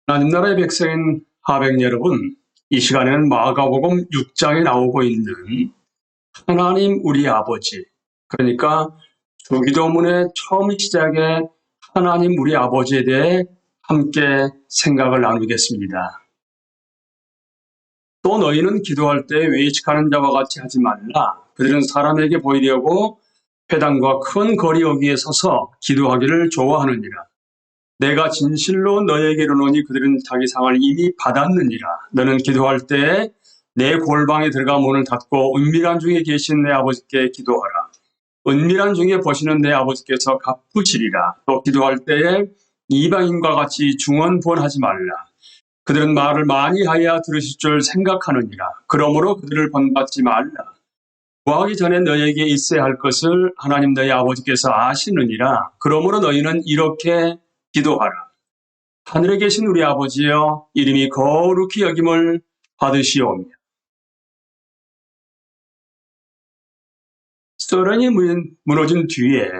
하나님 나라의 백성인 하백 여러분, 이 시간에는 마가복음 6장에 나오고 있는 하나님 우리 아버지, 그러니까 주기도문의 처음 시작에 하나님 우리 아버지에 대해 함께 생각을 나누겠습니다. 또 너희는 기도할 때 외식하는 자와 같이 하지 말라. 그들은 사람에게 보이려고 회당과 큰 거리 여기에 서서 기도하기를 좋아하느니라. 내가 진실로 너에게 이르노니 그들은 자기 상을 이미 받았느니라. 너는 기도할 때 내 골방에 들어가 문을 닫고 은밀한 중에 계신 내 아버지께 기도하라. 은밀한 중에 보시는 내 아버지께서 갚으시리라. 또 기도할 때에 이방인과 같이 중언부언하지 말라. 그들은 말을 많이 하여 들으실 줄 생각하느니라. 그러므로 그들을 본받지 말라. 구하기 전에 너에게 있어야 할 것을 하나님 너희 아버지께서 아시느니라. 그러므로 너희는 이렇게 기도하라. 하늘에 계신 우리 아버지여, 이름이 거룩히 여김을 받으시오며. 소련이 무너진 뒤에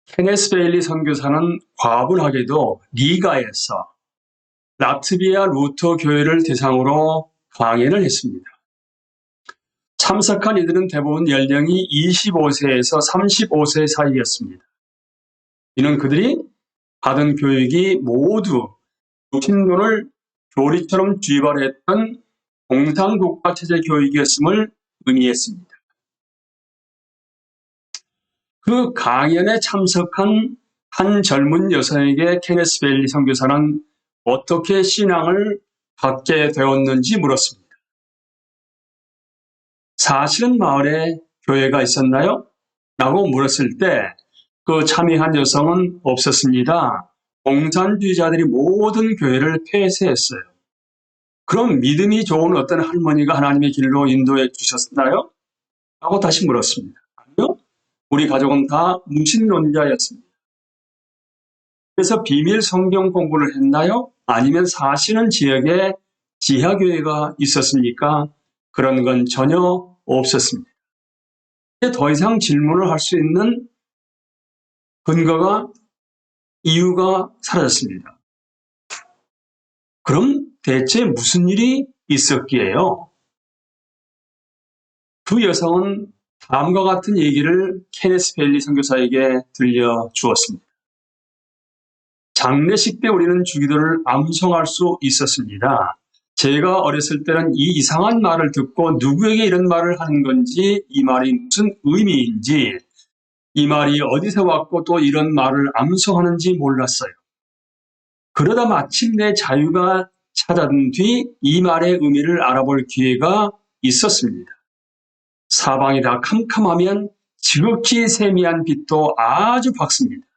케네스 베일리 선교사는 과분하게도 리가에서 라트비아 루터 교회를 대상으로 강연을 했습니다. 참석한 이들은 대부분 연령이 25세에서 35세 사이였습니다. 이는 그들이 받은 교육이 모두 무신론을 교리처럼 쥐발했던 공산국가체제 교육이었음을 의미했습니다. 그 강연에 참석한 한 젊은 여성에게 케네스 베일리 선교사는 어떻게 신앙을 갖게 되었는지 물었습니다. 사실은 마을에 교회가 있었나요? 라고 물었을 때 그 참여한 여성은 없었습니다. 공산주의자들이 모든 교회를 폐쇄했어요. 그럼 믿음이 좋은 어떤 할머니가 하나님의 길로 인도해 주셨나요? 라고 다시 물었습니다. 아니요. 우리 가족은 다 무신론자였습니다. 그래서 비밀 성경 공부를 했나요? 아니면 사시는 지역에 지하교회가 있었습니까? 그런 건 전혀 없었습니다. 더 이상 질문을 할 수 있는 근거가, 이유가 사라졌습니다. 그럼 대체 무슨 일이 있었기에요? 그 여성은 다음과 같은 얘기를 케네스 베일리 선교사에게 들려주었습니다. 장례식 때 우리는 주기도를 암송할 수 있었습니다. 제가 어렸을 때는 이 이상한 말을 듣고 누구에게 이런 말을 하는 건지, 이 말이 무슨 의미인지, 이 말이 어디서 왔고 또 이런 말을 암송하는지 몰랐어요. 그러다 마침내 자유가 찾아든 뒤 이 말의 의미를 알아볼 기회가 있었습니다. 사방이 다 캄캄하면 지극히 세미한 빛도 아주 밝습니다.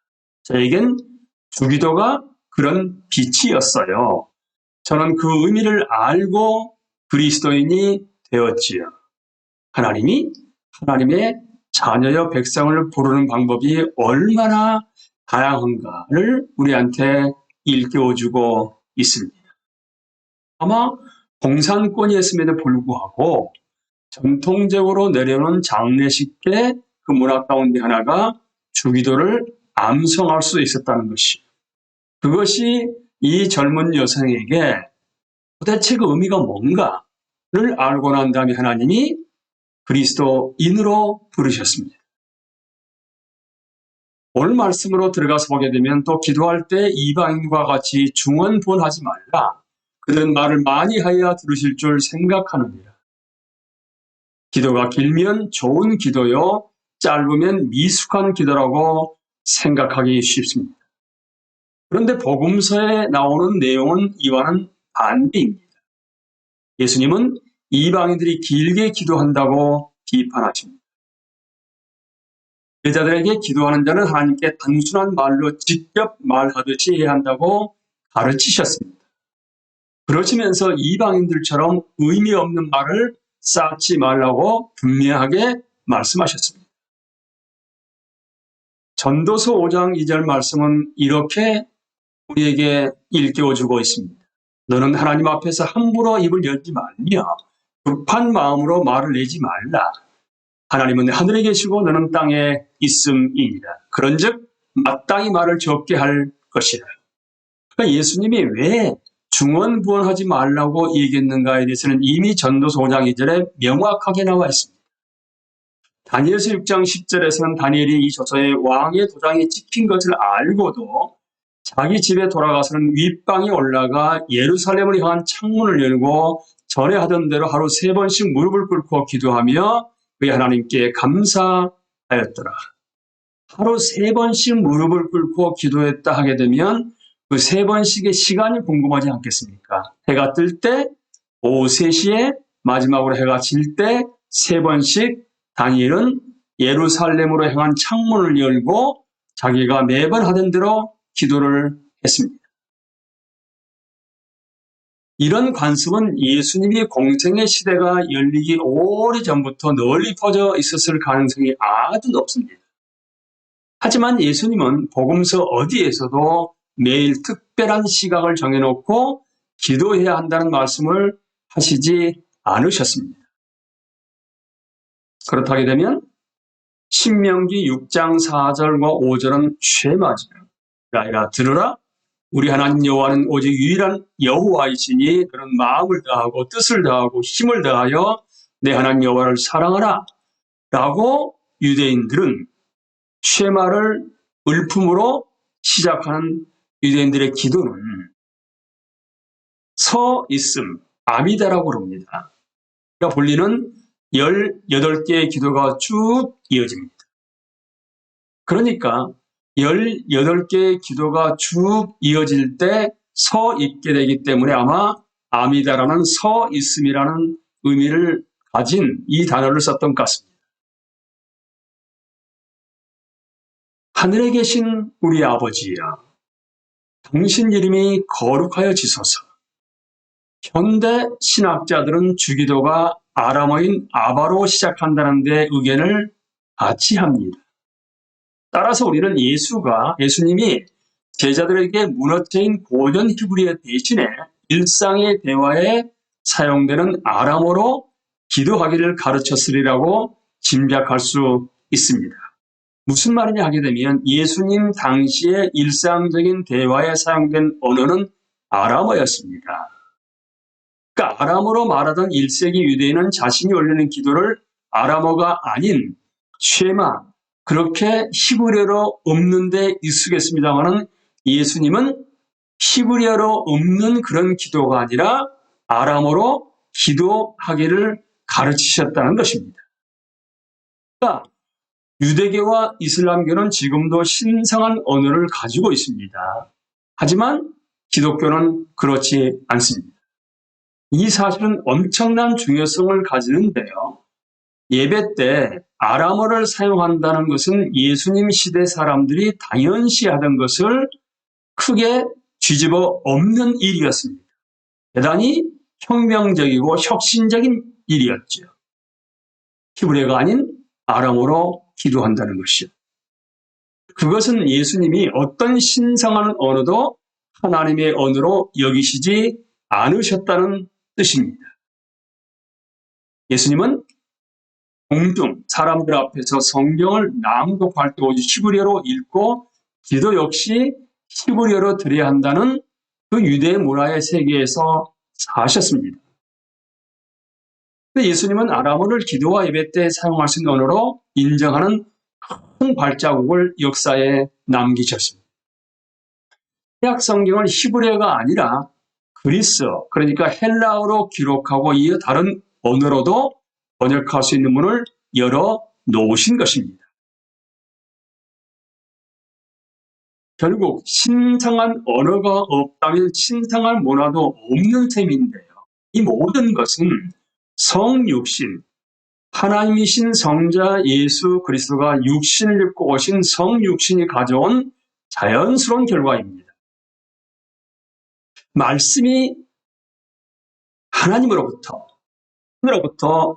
저에겐 주기도가 그런 빛이었어요. 저는 그 의미를 알고 그리스도인이 되었지요. 하나님이 하나님의 자녀여 백성을 부르는 방법이 얼마나 다양한가를 우리한테 일깨워주고 있습니다. 아마 공산권이었음에도 불구하고 전통적으로 내려오는 장례식 때 그 문화 가운데 하나가 주기도를 암송할 수 있었다는 것이, 그것이 이 젊은 여성에게 도대체 그 의미가 뭔가를 알고 난 다음에 하나님이 그리스도인으로 부르셨습니다. 오늘 말씀으로 들어가서 보게 되면 또 기도할 때 이방인과 같이 중언부언하지 말라. 그들은 말을 많이 하여 들으실 줄 생각하느니라. 기도가 길면 좋은 기도요, 짧으면 미숙한 기도라고 생각하기 쉽습니다. 그런데 복음서에 나오는 내용은 이와는 반대입니다. 예수님은 이방인들이 길게 기도한다고 비판하십니다. 여자들에게 기도하는 자는 하나님께 단순한 말로 직접 말하듯이 해야 한다고 가르치셨습니다. 그러시면서 이방인들처럼 의미 없는 말을 쌓지 말라고 분명하게 말씀하셨습니다. 전도서 5장 2절 말씀은 이렇게 우리에게 일깨워주고 있습니다. 너는 하나님 앞에서 함부로 입을 열지 말며 급한 마음으로 말을 내지 말라. 하나님은 하늘에 계시고 너는 땅에 있음이니라. 그런즉 마땅히 말을 적게 할 것이라. 그러니까 예수님이 왜 중언부언하지 말라고 얘기했는가에 대해서는 이미 전도서 5장 2절에 명확하게 나와 있습니다. 다니엘서 6장 10절에서는 다니엘이 이 저서에 왕의 도장이 찍힌 것을 알고도 자기 집에 돌아가서는 윗방에 올라가 예루살렘을 향한 창문을 열고 전에 하던 대로 하루 3번씩 무릎을 꿇고 기도하며 그의 하나님께 감사하였더라. 하루 3번씩 무릎을 꿇고 기도했다 하게 되면 그 3번씩의 시간이 궁금하지 않겠습니까? 해가 뜰 때, 오후 3시에, 마지막으로 해가 질 때 3번씩 다니엘은 예루살렘으로 향한 창문을 열고 자기가 매번 하던 대로 기도를 했습니다. 이런 관습은 예수님이 공생의 시대가 열리기 오래전부터 널리 퍼져 있었을 가능성이 아주 높습니다. 하지만 예수님은 복음서 어디에서도 매일 특별한 시각을 정해놓고 기도해야 한다는 말씀을 하시지 않으셨습니다. 그렇다게 되면 신명기 6장 4절과 5절은 쉐마죠. 라이라 들으라. 우리 하나님 여호와는 오직 유일한 여호와이시니 그런 마음을 다하고 뜻을 다하고 힘을 다하여 내 하나님 여호와를 사랑하라. 라고 유대인들은 쉐마를 을품으로 시작하는 유대인들의 기도는 서있음, 아미다라고 그럽니다. 그러니까 본리는 18개의 기도가 쭉 이어집니다. 그러니까 18개의 기도가 쭉 이어질 때 서 있게 되기 때문에 아마 아미다라는 서 있음이라는 의미를 가진 이 단어를 썼던 것 같습니다. 하늘에 계신 우리 아버지여, 당신 이름이 거룩하여지소서. 현대 신학자들은 주기도가 아람어인 아바로 시작한다는 데 의견을 같이 합니다. 따라서 우리는 예수님이 제자들에게 문어체인 고전 히브리어 대신에 일상의 대화에 사용되는 아람어로 기도하기를 가르쳤으리라고 짐작할 수 있습니다. 무슨 말이냐 하게 되면 예수님 당시의 일상적인 대화에 사용된 언어는 아람어였습니다. 그러니까 아람어로 말하던 1세기 유대인은 자신이 올리는 기도를 아람어가 아닌 쉐마, 그렇게 히브리어로 없는 데 익숙했습니다마는 예수님은 히브리어로 없는 그런 기도가 아니라 아람어로 기도하기를 가르치셨다는 것입니다. 그러니까 유대교와 이슬람교는 지금도 신성한 언어를 가지고 있습니다. 하지만 기독교는 그렇지 않습니다. 이 사실은 엄청난 중요성을 가지는데요. 예배 때 아람어를 사용한다는 것은 예수님 시대 사람들이 당연시하던 것을 크게 뒤집어 엎는 일이었습니다. 대단히 혁명적이고 혁신적인 일이었죠. 히브리어가 아닌 아람어로 기도한다는 것이요. 그것은 예수님이 어떤 신성한 언어도 하나님의 언어로 여기시지 않으셨다는 뜻입니다. 예수님은 공중 사람들 앞에서 성경을 낭독할 때 오직 히브리어로 읽고 기도 역시 히브리어로 드려야 한다는 그 유대 문화의 세계에서 사셨습니다. 근데 예수님은 아람어를 기도와 예배 때 사용할 수 있는 언어로 인정하는 큰 발자국을 역사에 남기셨습니다. 신약 성경은 히브리어가 아니라 그리스어, 그러니까 헬라어로 기록하고 이어 다른 언어로도 번역할 수 있는 문을 열어 놓으신 것입니다. 결국 신성한 언어가 없다면 신성한 문화도 없는 셈인데요. 이 모든 것은 성육신, 하나님이신 성자 예수 그리스도가 육신을 입고 오신 성육신이 가져온 자연스러운 결과입니다. 말씀이 하나님으로부터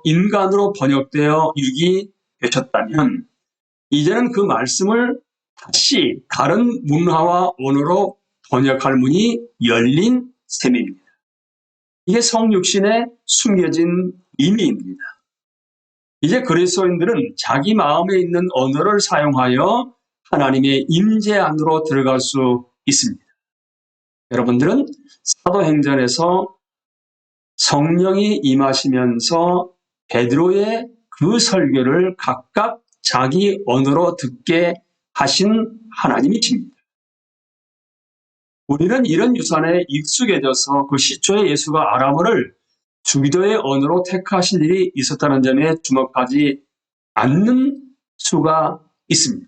인간으로 번역되어 육이 되셨다면 이제는 그 말씀을 다시 다른 문화와 언어로 번역할 문이 열린 셈입니다. 이게 성육신에 숨겨진 의미입니다. 이제 그리스도인들은 자기 마음에 있는 언어를 사용하여 하나님의 임재 안으로 들어갈 수 있습니다. 여러분들은 사도행전에서 성령이 임하시면서 베드로의 그 설교를 각각 자기 언어로 듣게 하신 하나님이십니다. 우리는 이런 유산에 익숙해져서 그 시초의 예수가 아람어를 주기도의 언어로 택하신 일이 있었다는 점에 주목하지 않는 수가 있습니다.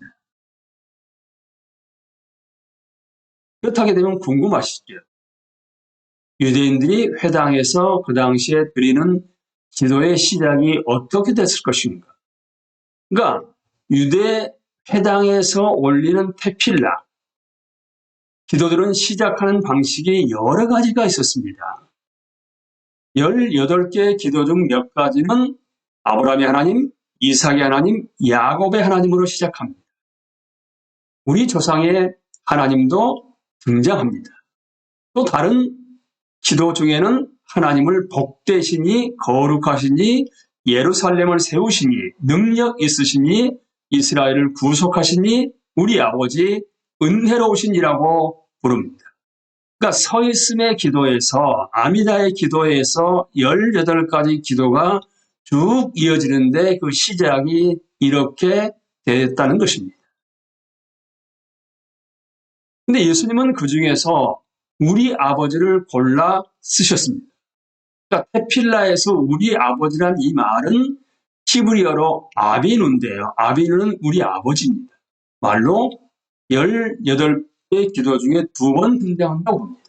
그렇게 되면 궁금하시죠? 유대인들이 회당에서 그 당시에 드리는 기도의 시작이 어떻게 됐을 것인가? 그러니까 유대 회당에서 올리는 테필라, 기도들은 시작하는 방식이 여러 가지가 있었습니다. 18개의 기도 중 몇 가지는 아브라함의 하나님, 이삭의 하나님, 야곱의 하나님으로 시작합니다. 우리 조상의 하나님도 등장합니다. 또 다른 기도 중에는 하나님을 복되시니 거룩하시니 예루살렘을 세우시니 능력 있으시니 이스라엘을 구속하시니 우리 아버지 은혜로우시니라고 부릅니다. 그러니까 서있음의 기도에서 아미다의 기도에서 18가지 기도가 쭉 이어지는데 그 시작이 이렇게 됐다는 것입니다. 근데 예수님은 그 중에서 우리 아버지를 골라 쓰셨습니다. 그러니까 테필라에서 우리 아버지란 이 말은 히브리어로 아비누인데요. 아비누는 우리 아버지입니다. 말로 18개의 기도 중에 2번 등장한다고 봅니다.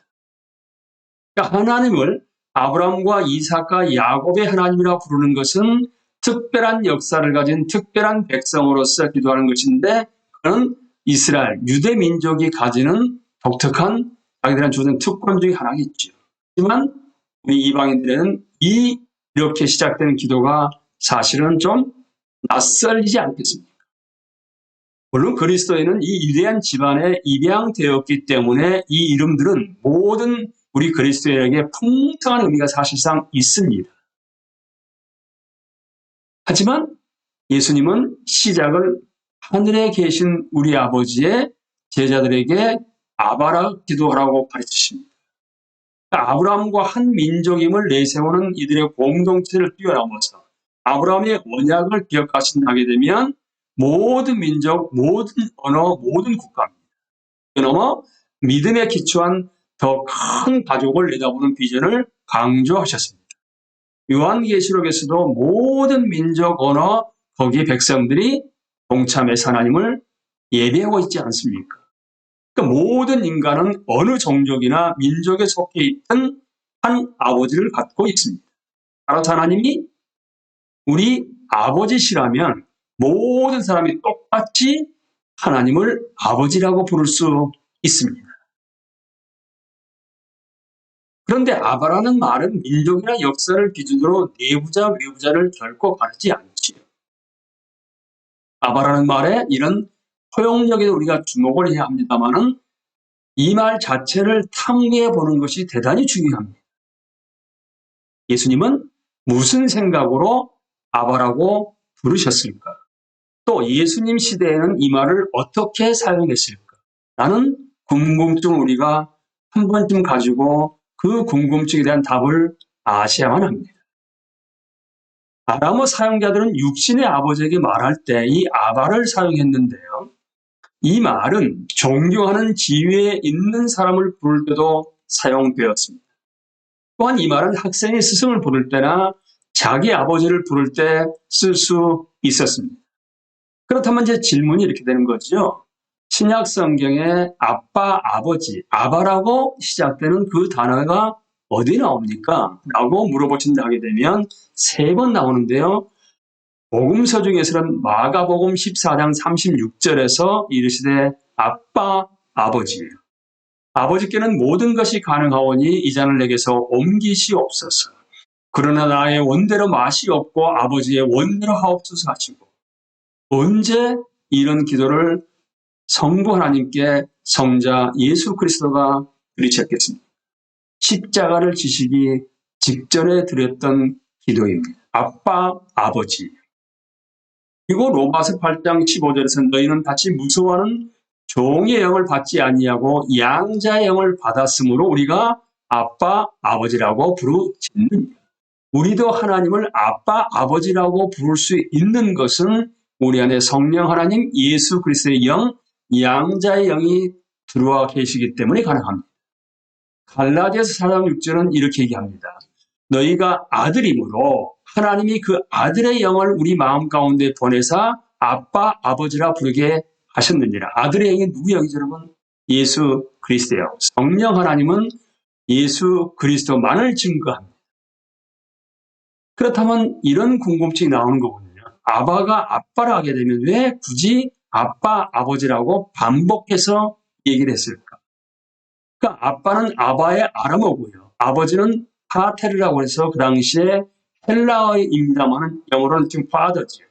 그러니까 하나님을 아브라함과 이삭과 야곱의 하나님이라 부르는 것은 특별한 역사를 가진 특별한 백성으로서 기도하는 것인데 그는 이스라엘, 유대 민족이 가지는 독특한 자기들한 주는 특권 중에 하나겠죠. 하지만 우리 이방인들에는 이렇게 시작되는 기도가 사실은 좀 낯설리지 않겠습니까? 물론 그리스도인은 이 위대한 집안에 입양되었기 때문에 이 이름들은 모든 우리 그리스도인에게 풍성한 의미가 사실상 있습니다. 하지만 예수님은 시작을 하늘에 계신 우리 아버지의 제자들에게 아바라 기도하라고 가르치십니다. 아브라함과 한 민족임을 내세우는 이들의 공동체를 뛰어넘어서 아브라함의 언약을 기억하신다게 되면 모든 민족, 모든 언어, 모든 국가입니다. 뛰어넘어 믿음에 기초한 더 큰 가족을 내다보는 비전을 강조하셨습니다. 요한계시록에서도 모든 민족, 언어, 거기에 백성들이 동참해서 하나님을 예배하고 있지 않습니까? 그러니까 모든 인간은 어느 종족이나 민족에 속해 있던 한 아버지를 갖고 있습니다. 따라서 하나님이 우리 아버지시라면 모든 사람이 똑같이 하나님을 아버지라고 부를 수 있습니다. 그런데 아바라는 말은 민족이나 역사를 기준으로 내부자, 외부자를 결코 가르지 않지요. 아바라는 말에 이런 포용력에 우리가 주목을 해야 합니다만은 이 말 자체를 탐구해 보는 것이 대단히 중요합니다. 예수님은 무슨 생각으로 아바라고 부르셨을까? 또 예수님 시대에는 이 말을 어떻게 사용했을까? 라는 궁금증을 우리가 한 번쯤 가지고 그 궁금증에 대한 답을 아셔야만 합니다. 아람어 사용자들은 육신의 아버지에게 말할 때 이 아바를 사용했는데요. 이 말은 존경하는 지위에 있는 사람을 부를 때도 사용되었습니다. 또한 이 말은 학생이 스승을 부를 때나 자기 아버지를 부를 때 쓸 수 있었습니다. 그렇다면 이제 질문이 이렇게 되는 거죠. 신약 성경에 아빠, 아버지, 아바라고 시작되는 그 단어가 어디 나옵니까? 라고 물어보신다 하게 되면 3번 나오는데요. 복음서 중에서는 마가복음 14장 36절에서 이르시되 아빠, 아버지예요. 아버지께는 모든 것이 가능하오니 이 잔을 내게서 옮기시옵소서. 그러나 나의 원대로 맛이 없고 아버지의 원대로 하옵소서 하시고 언제 이런 기도를 성부 하나님께 성자 예수 그리스도가 드리셨겠습니까? 십자가를 지시기 직전에 드렸던 기도입니다. 아빠, 아버지. 그리고 로마서 8장 15절에서 너희는 다시 무서워하는 종의 영을 받지 아니하고 양자의 영을 받았으므로 우리가 아빠, 아버지라고 부르짖느니라. 우리도 하나님을 아빠, 아버지라고 부를 수 있는 것은 우리 안에 성령 하나님, 예수 그리스도의 영, 양자의 영이 들어와 계시기 때문에 가능합니다. 갈라디아서 4장 6절은 이렇게 얘기합니다. 너희가 아들이므로 하나님이 그 아들의 영을 우리 마음 가운데 보내사 아빠, 아버지라 부르게 하셨느니라. 아들의 영이 누구 영이죠, 여러분? 예수 그리스도요. 성령 하나님은 예수 그리스도만을 증거합니다. 그렇다면 이런 궁금증이 나오는 거거든요. 아바가 아빠라 하게 되면 왜 굳이 아빠, 아버지라고 반복해서 얘기를 했을까? 그러니까 아빠는 아바의 아람어고요. 아버지는 파테르라고 해서 그 당시에 헬라어입니다만 영어로는 지금 father죠.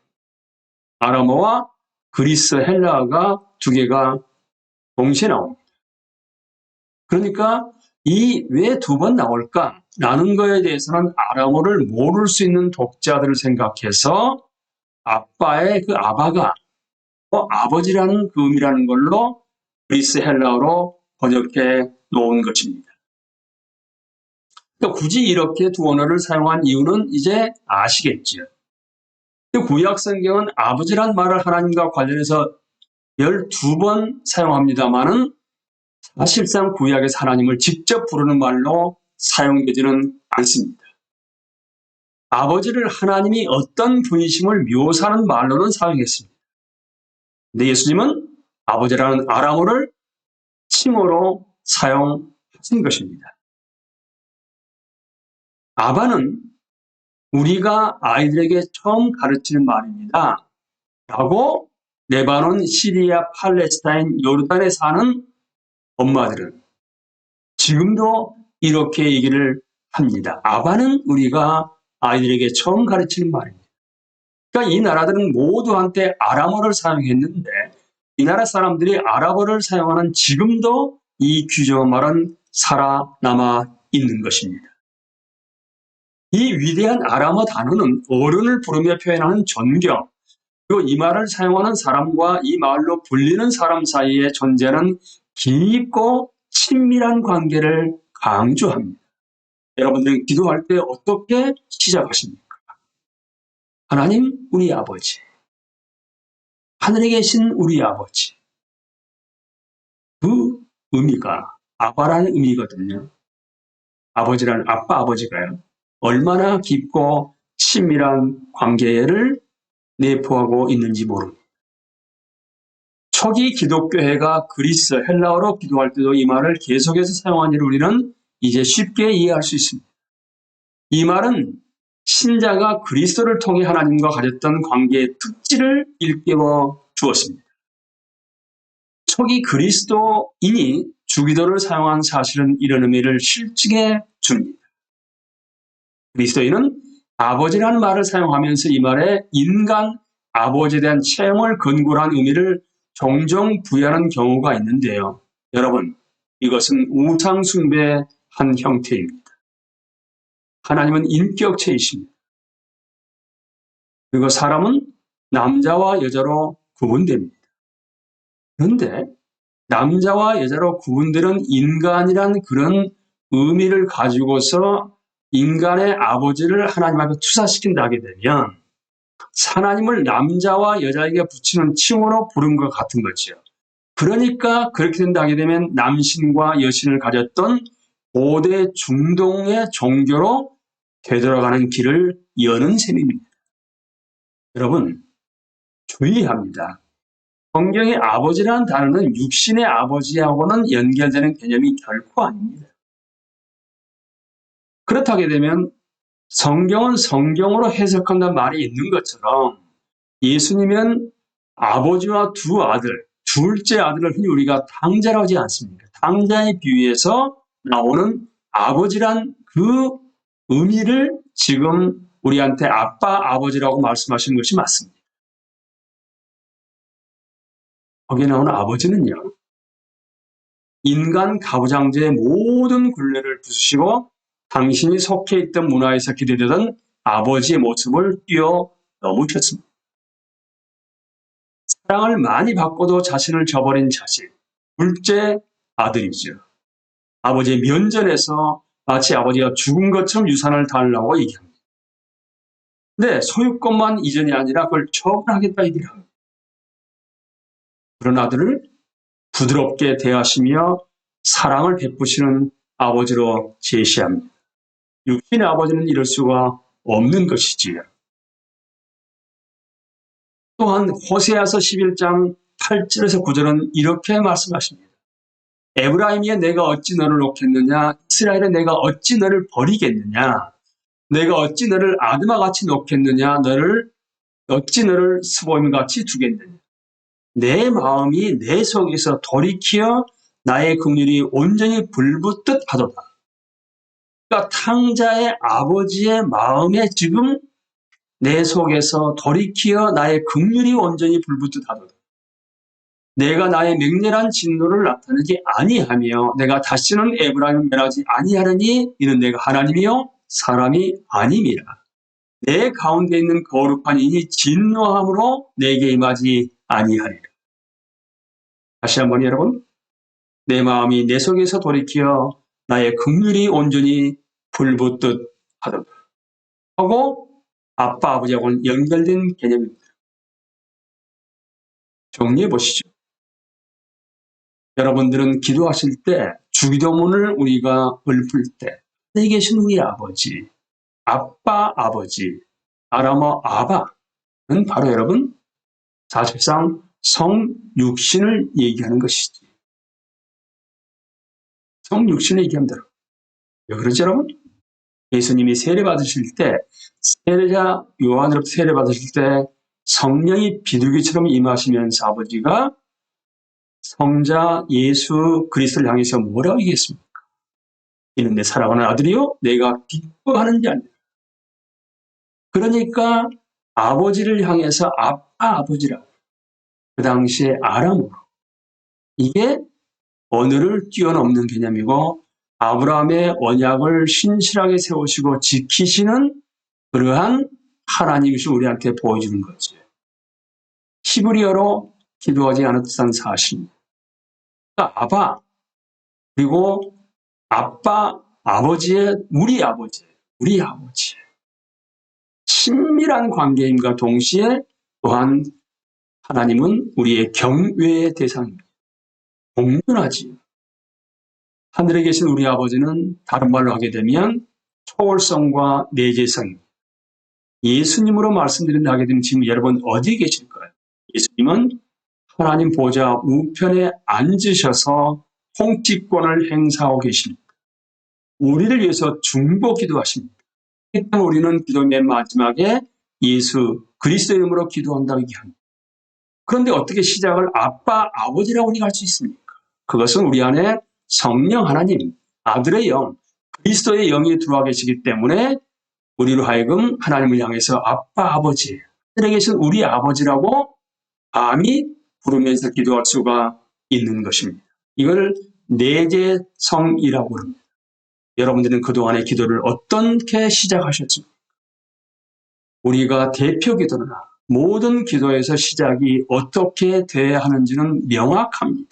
아람어와 그리스 헬라어가 두 개가 동시에 나옵니다. 그러니까 이 왜 두 번 나올까라는 거에 대해서는 아람어를 모를 수 있는 독자들을 생각해서 아빠의 그 아바가 아버지라는 그 의미라는 걸로 그리스 헬라어로 번역해 놓은 것입니다. 그러니까 굳이 이렇게 두 언어를 사용한 이유는 이제 아시겠죠. 구약 성경은 아버지란 말을 하나님과 관련해서 12번 사용합니다만은 사실상 구약에서 하나님을 직접 부르는 말로 사용되지는 않습니다. 아버지를 하나님이 어떤 분이심을 묘사하는 말로는 사용했습니다. 근데 예수님은 아버지라는 아람어를 칭호로 사용하신 것입니다. 아바는 우리가 아이들에게 처음 가르치는 말입니다. 라고 레바논, 시리아, 팔레스타인, 요르단에 사는 엄마들은 지금도 이렇게 얘기를 합니다. 아바는 우리가 아이들에게 처음 가르치는 말입니다. 그러니까 이 나라들은 모두 한때 아람어를 사용했는데 이 나라 사람들이 아랍어를 사용하는 지금도 이 규정한 말은 살아남아 있는 것입니다. 이 위대한 아람어 단어는 어른을 부르며 표현하는 존경, 그리고 이 말을 사용하는 사람과 이 말로 불리는 사람 사이에 존재하는 깊고 친밀한 관계를 강조합니다. 여러분들은 기도할 때 어떻게 시작하십니까? 하나님, 우리 아버지. 하늘에 계신 우리 아버지. 그 의미가 아빠라는 의미거든요. 아버지라는 아빠, 아버지가요. 얼마나 깊고 친밀한 관계를 내포하고 있는지 모릅니다. 초기 기독교회가 그리스, 헬라어로 기도할 때도 이 말을 계속해서 사용한 일을 우리는 이제 쉽게 이해할 수 있습니다. 이 말은 신자가 그리스도를 통해 하나님과 가졌던 관계의 특질을 일깨워 주었습니다. 초기 그리스도인이 주기도를 사용한 사실은 이런 의미를 실증해 줍니다. 그리스도인은 아버지라는 말을 사용하면서 이 말에 인간 아버지에 대한 체험을 근거로 한 의미를 종종 부여하는 경우가 있는데요. 여러분, 이것은 우상 숭배의 한 형태입니다. 하나님은 인격체이십니다. 그리고 사람은 남자와 여자로 구분됩니다. 그런데 남자와 여자로 구분되는 인간이란 그런 의미를 가지고서 인간의 아버지를 하나님 앞에 투사시킨다 하게 되면 하나님을 남자와 여자에게 붙이는 칭호로 부른 것 같은 거죠. 그러니까 그렇게 된다 하게 되면 남신과 여신을 가졌던 고대 중동의 종교로 되돌아가는 길을 여는 셈입니다. 여러분, 주의합니다. 성경의 아버지라는 단어는 육신의 아버지하고는 연결되는 개념이 결코 아닙니다. 그렇다게 되면 성경은 성경으로 해석한다는 말이 있는 것처럼 예수님은 아버지와 두 아들, 둘째 아들을 흔히 우리가 탕자라고 하지 않습니까? 탕자에 비유해서 나오는 아버지란 그 의미를 지금 우리한테 아빠, 아버지라고 말씀하신 것이 맞습니다. 거기에 나오는 아버지는요, 인간 가부장제의 모든 굴레를 부수시고 당신이 속해 있던 문화에서 기대되던 아버지의 모습을 뛰어넘으셨습니다. 사랑을 많이 받고도 자신을 저버린 자식, 둘째 아들이죠. 아버지의 면전에서 마치 아버지가 죽은 것처럼 유산을 달라고 얘기합니다. 근데 소유권만 이전이 아니라 그걸 처분하겠다 얘기를 합니다. 그런 아들을 부드럽게 대하시며 사랑을 베푸시는 아버지로 제시합니다. 육신의 아버지는 이럴 수가 없는 것이지요. 또한 호세아서 11장 8절에서 9절은 이렇게 말씀하십니다. 에브라임이여 내가 어찌 너를 놓겠느냐, 이스라엘에 내가 어찌 너를 버리겠느냐, 내가 어찌 너를 아드마 같이 놓겠느냐, 어찌 너를 스보임 같이 두겠느냐. 내 마음이 내 속에서 돌이키어 나의 긍휼이 온전히 불붙듯 하도다. 그러니까 탕자의 아버지의 마음에 지금 내 속에서 돌이키어 나의 긍휼이 온전히 불붙듯 하도다. 내가 나의 맹렬한 진노를 나타내지 아니하며 내가 다시는 에브라임을 멸하지 아니하느니 이는 내가 하나님이요 사람이 아님이라. 내 가운데 있는 거룩한 이니 진노함으로 내게 임하지 아니하리라. 다시 한번 여러분, 내 마음이 내 속에서 돌이키어 나의 긍휼이 온전히 불붙듯 하도다 하고 아빠 아버지하고는 연결된 개념입니다. 정리해 보시죠. 여러분들은 기도하실 때 주기도문을 우리가 읊을 때 하늘에 계신 우리 아버지, 아빠 아버지, 아람어 아바는 바로 여러분 사실상 성육신을 얘기하는 것이지. 성육신을 얘기합니다. 왜 그러죠 여러분? 예수님이 세례 받으실 때 세례자 요한으로부터 세례 받으실 때 성령이 비둘기처럼 임하시면서 아버지가 성자 예수 그리스도를 향해서 뭐라고 얘기했습니까? 이는 내 사랑하는 아들이요 내가 기뻐하는 자 아니라. 그러니까 아버지를 향해서 아빠 아버지라고. 그 당시에 아람어로. 이게 언어를 뛰어넘는 개념이고 아브라함의 언약을 신실하게 세우시고 지키시는 그러한 하나님이시 우리한테 보여주는 거죠. 히브리어로 기도하지 않았다는 사실입니다. 그러니까 아바 그리고 아빠 아버지의 우리 아버지 친밀한 관계임과 동시에 또한 하나님은 우리의 경외의 대상입니다. 공존하지요. 하늘에 계신 우리 아버지는 다른 말로 하게 되면 초월성과 내재성입니다. 예수님으로 말씀드린다 하게 되면 지금 여러분 어디에 계실까요? 예수님은 하나님 보좌 우편에 앉으셔서 통치권을 행사하고 계십니다. 우리를 위해서 중보 기도하십니다. 그때 우리는 기도 맨 마지막에 예수 그리스도 이름으로 기도한다고 얘기합니다. 그런데 어떻게 시작을 아빠 아버지라고 우리가 할 수 있습니까? 그것은 우리 안에 성령 하나님 아들의 영 그리스도의 영이 들어와 계시기 때문에 우리로 하여금 하나님을 향해서 아빠 아버지 하늘에 계신 우리 아버지라고 감히 부르면서 기도할 수가 있는 것입니다. 이걸 내재성이라고 합니다. 여러분들은 그동안의 기도를 어떻게 시작하셨습니까? 우리가 대표 기도나 모든 기도에서 시작이 어떻게 돼야 하는지는 명확합니다.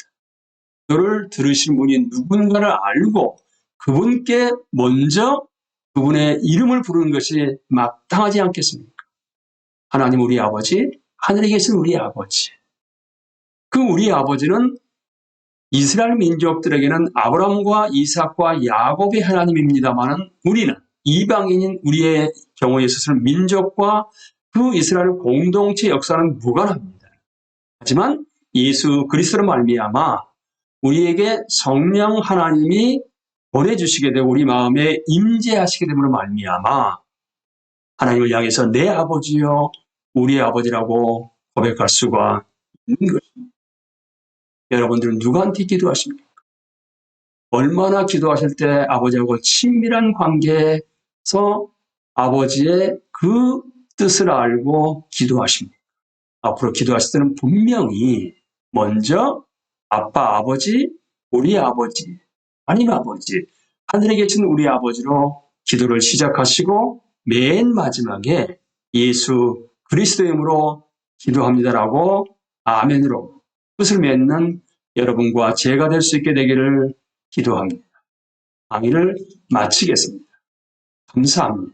기도를 들으신 분이 누군가를 알고 그분께 먼저 그분의 이름을 부르는 것이 마땅하지 않겠습니까? 하나님 우리 아버지, 하늘에 계신 우리 아버지. 그 우리 아버지는 이스라엘 민족들에게는 아브라함과 이삭과 야곱의 하나님입니다만 우리는 이방인인 우리의 경우에 있어서는 민족과 그 이스라엘 공동체 역사는 무관합니다. 하지만 예수 그리스도로 말미암아 우리에게 성령 하나님이 보내주시게 되고 우리 마음에 임재하시게 됨으로 말미암아 하나님을 향해서 내 아버지요 우리의 아버지라고 고백할 수가 있는 것입니다. 여러분들은 누구한테 기도하십니까? 얼마나 기도하실 때 아버지하고 친밀한 관계에서 아버지의 그 뜻을 알고 기도하십니까? 앞으로 기도하실 때는 분명히 먼저 아빠 아버지, 우리 아버지, 하나님 아버지, 하늘에 계신 우리 아버지로 기도를 시작하시고 맨 마지막에 예수 그리스도 이름으로 기도합니다라고 아멘으로 뜻을 맺는 여러분과 제가 될 수 있게 되기를 기도합니다. 강의를 마치겠습니다. 감사합니다.